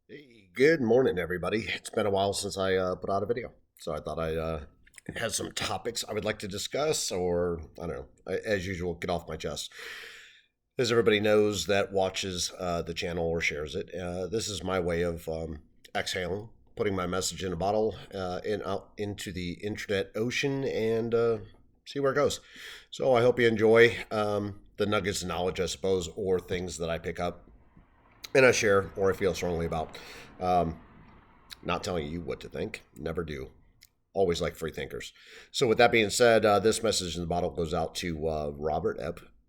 Hey, good morning, everybody. It's been a while since I put out a video, so I thought I had some topics I would like to discuss, or I don't know, as usual, get off my chest. As everybody knows that watches the channel or shares it, this is my way of exhaling, putting my message in a bottle, and out into the internet ocean, and see where it goes. So I hope you enjoy the nuggets of knowledge, I suppose, or things that I pick up and I share or I feel strongly about. Um, Not telling you what to think, never do. Always like free thinkers. So, with that being said, this message in the bottle goes out to Robert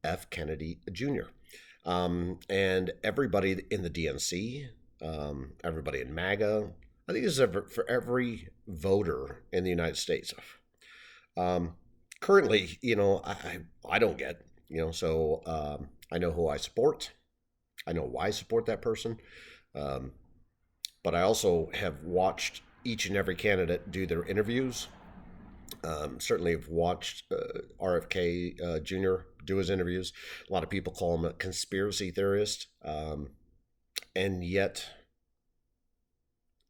F. Kennedy Jr. And everybody in the DNC, everybody in MAGA. I think this is for every voter in the United States. Um, Currently, I don't get, so I know who I support. I know why I support that person. Um, but I also have watched each and every candidate do their interviews. Certainly, have watched RFK Jr. do his interviews. A lot of people call him a conspiracy theorist, and yet,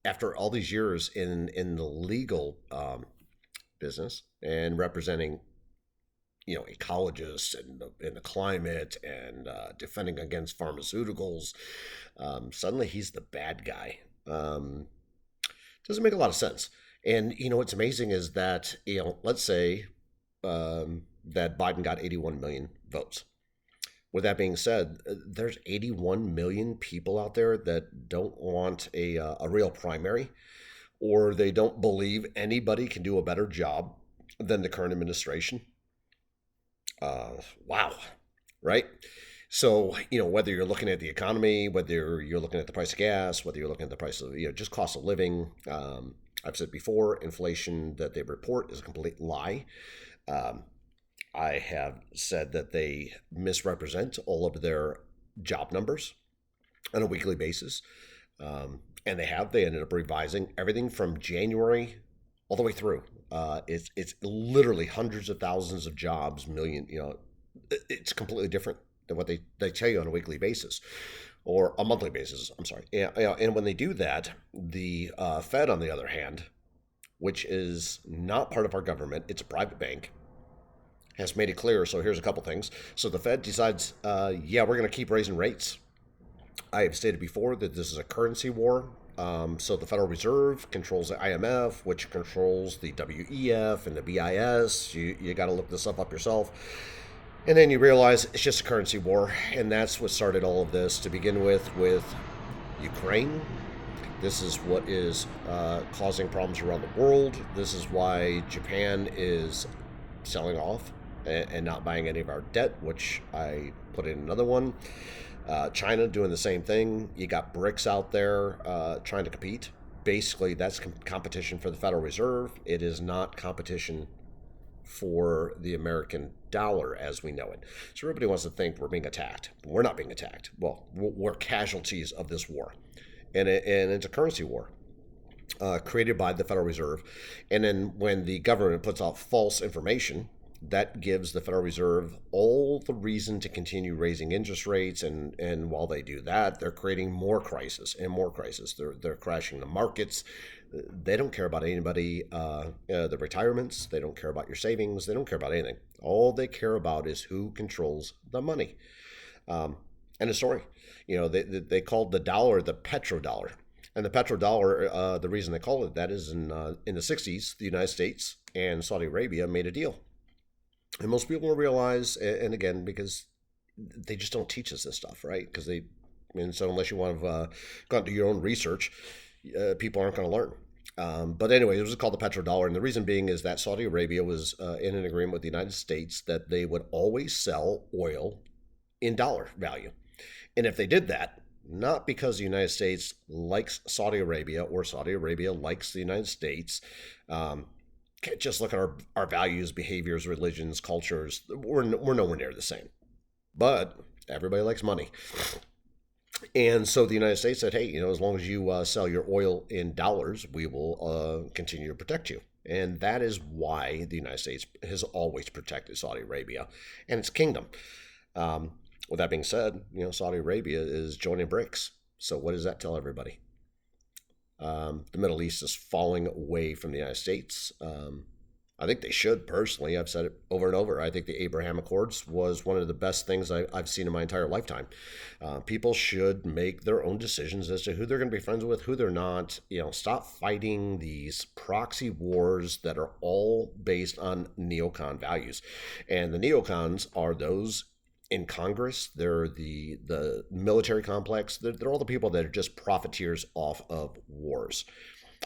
after all these years in the legal business and representing, ecologists and the climate and defending against pharmaceuticals, suddenly he's the bad guy. Doesn't make a lot of sense. And what's amazing is that let's say that Biden got 81 million votes. With that being said, there's 81 million people out there that don't want a real primary, or they don't believe anybody can do a better job than the current administration. Wow, right? So, whether you're looking at the economy, whether you're looking at the price of gas, whether you're looking at the price of, just cost of living, I've said before, inflation that they report is a complete lie. Um, I have said that they misrepresent all of their job numbers on a weekly basis. And they ended up revising everything from January all the way through. It's literally hundreds of thousands of jobs, million, it's completely different than what they tell you on a weekly basis or a monthly basis. I'm sorry. And when they do that, the Fed, on the other hand, which is not part of our government, it's a private bank, has made it clear. So here's a couple things. So the Fed decides, yeah, we're going to keep raising rates. I have stated before that this is a currency war. So the Federal Reserve controls the IMF, which controls the WEF and the BIS. You got to look this up yourself. And then you realize it's just a currency war, and that's what started all of this to begin with Ukraine. This is what is causing problems around the world. This is why Japan is selling off and not buying any of our debt, which I put in another one. China doing the same thing. You got BRICS out there trying to compete. Basically, that's competition for the Federal Reserve. It is not competition for the American dollar as we know it. So everybody wants to think we're being attacked. We're not being attacked. Well, we're casualties of this war. And it's a currency war created by the Federal Reserve. And then when the government puts out false information, that gives the Federal Reserve all the reason to continue raising interest rates. And while they do that, they're creating more crisis and more crisis. They're crashing the markets. They don't care about anybody, the retirements. They don't care about your savings. They don't care about anything. All they care about is who controls the money. And a story, they called the dollar the petrodollar. And the petrodollar, the reason they call it that is in the 60s, the United States and Saudi Arabia made a deal. And most people don't realize, and again, because they just don't teach us this stuff, right? And so unless you want to go out and do your own research, people aren't going to learn. But anyway, it was called the petrodollar. And the reason being is that Saudi Arabia was in an agreement with the United States that they would always sell oil in dollar value. And if they did that, not because the United States likes Saudi Arabia or Saudi Arabia likes the United States, just look at our values, behaviors, religions, cultures. We're nowhere near the same. But everybody likes money. And so the United States said, hey, as long as you sell your oil in dollars, we will continue to protect you. And that is why the United States has always protected Saudi Arabia and its kingdom. With that being said, Saudi Arabia is joining BRICS. So what does that tell everybody? The Middle East is falling away from the United States. I think they should, personally. I've said it over and over. I think the Abraham Accords was one of the best things I've seen in my entire lifetime. People should make their own decisions as to who they're going to be friends with, who they're not. Stop fighting these proxy wars that are all based on neocon values. And the neocons are those in Congress. They're the military complex. They're all the people that are just profiteers off of wars.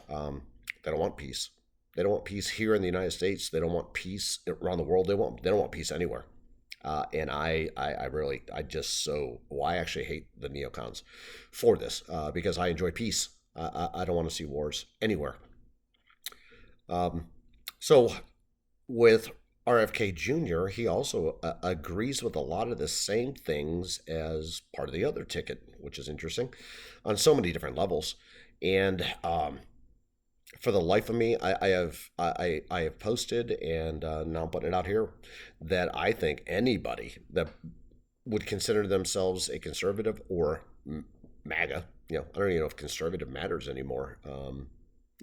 They don't want peace. They don't want peace here in the United States. They don't want peace around the world. They don't want peace anywhere. And I actually hate the neocons for this because I enjoy peace. I don't want to see wars anywhere. So with RFK Jr., he also agrees with a lot of the same things as part of the other ticket, which is interesting on so many different levels. And for the life of me, I have posted, and now I'm putting it out here, that I think anybody that would consider themselves a conservative or MAGA, I don't even know if conservative matters anymore.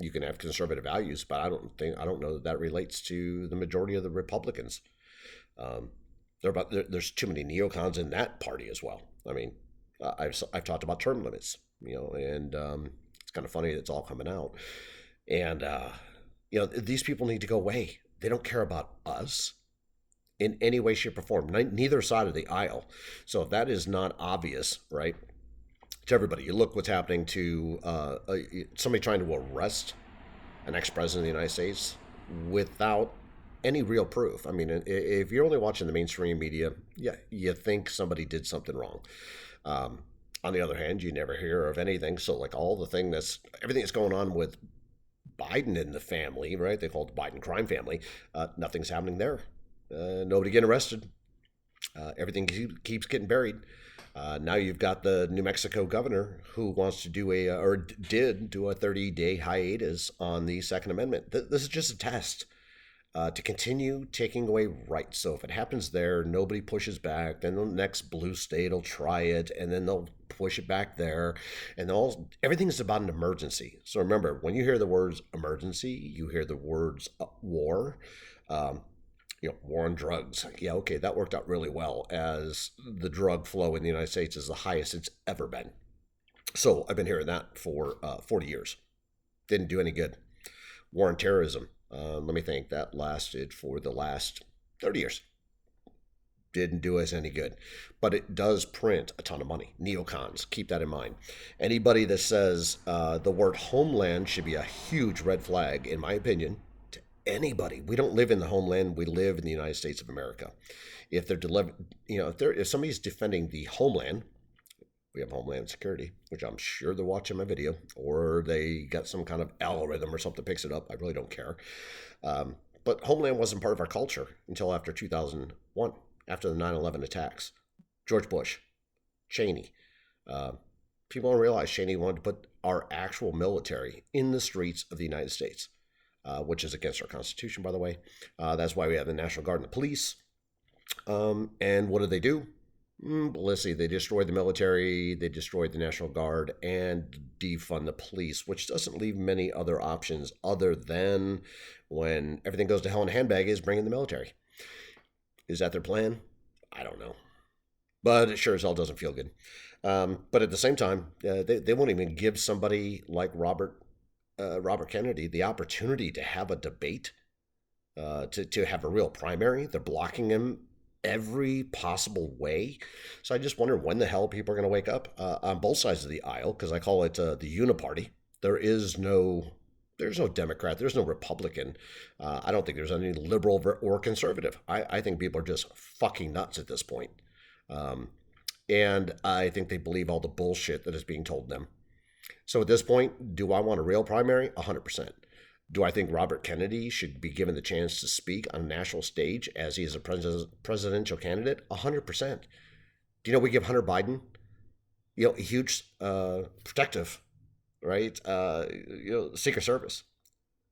You can have conservative values, but I don't know that relates to the majority of the Republicans. There's too many neocons in that party as well. I mean, I've talked about term limits, and it's kind of funny that it's all coming out. And, these people need to go away. They don't care about us in any way, shape, or form, neither side of the aisle. So if that is not obvious, right, to everybody, you look what's happening to somebody trying to arrest an ex-president of the United States without any real proof. I mean, if you're only watching the mainstream media, yeah, you think somebody did something wrong. On the other hand, you never hear of anything. So like everything that's going on with Biden and the family, right? They call it the Biden crime family. Nothing's happening there. Nobody getting arrested. Everything keeps getting buried. Now you've got the New Mexico governor who wants to did do a 30-day hiatus on the Second Amendment. This is just a test to continue taking away rights. So if it happens there, nobody pushes back. Then the next blue state will try it, and then they'll push it back there. And everything's about an emergency. So remember, when you hear the words emergency, you hear the words war. War on drugs. Yeah, okay, that worked out really well, as the drug flow in the United States is the highest it's ever been. So I've been hearing that for 40 years. Didn't do any good. War on terrorism. Let me think. That lasted for the last 30 years. Didn't do us any good. But it does print a ton of money. Neocons, keep that in mind. Anybody that says the word homeland should be a huge red flag, in my opinion, anybody. We don't live in the homeland. We live in the United States of America. If if somebody's defending the homeland, we have Homeland Security, which I'm sure they're watching my video, or they got some kind of algorithm or something picks it up. I really don't care. But homeland wasn't part of our culture until after 2001, after the 9/11 attacks. George Bush, Cheney. People don't realize Cheney wanted to put our actual military in the streets of the United States. Which is against our Constitution, by the way. That's why we have the National Guard and the police. And what did they do? Let's see. They destroyed the military, they destroyed the National Guard, and defund the police, which doesn't leave many other options other than, when everything goes to hell in a handbag, is bringing the military. Is that their plan? I don't know. But it sure as hell doesn't feel good. But at the same time, they won't even give somebody like Robert Kennedy the opportunity to have a debate, to have a real primary. They're blocking him every possible way. So I just wonder when the hell people are going to wake up on both sides of the aisle, because I call it the uniparty. There's no Democrat, there's no Republican. I don't think there's any liberal or conservative. I think people are just fucking nuts at this point. And I think they believe all the bullshit that is being told them. So at this point, do I want a real primary? 100%. Do I think Robert Kennedy should be given the chance to speak on a national stage as he is a presidential candidate? 100%. Do you know we give Hunter Biden, a huge protective, right? Secret Service.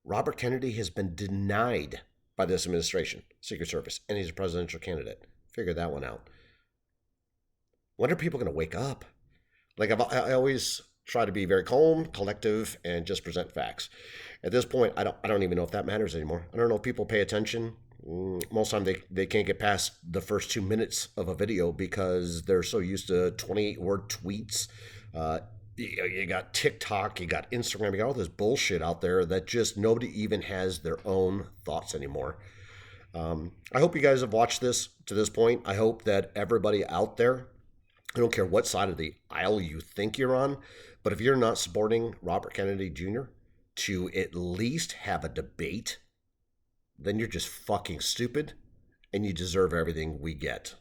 Robert Kennedy has been denied by this administration, Secret Service, and he's a presidential candidate. Figure that one out. When are people going to wake up? Like I always try to be very calm, collective, and just present facts. At this point, I don't even know if that matters anymore. I don't know if people pay attention. Most of the time, they can't get past the first 2 minutes of a video because they're so used to 28-word tweets. You got TikTok, you got Instagram, you got all this bullshit out there that just nobody even has their own thoughts anymore. I hope you guys have watched this to this point. I hope that everybody out there, I don't care what side of the aisle you think you're on, but if you're not supporting Robert Kennedy Jr. to at least have a debate, then you're just fucking stupid and you deserve everything we get.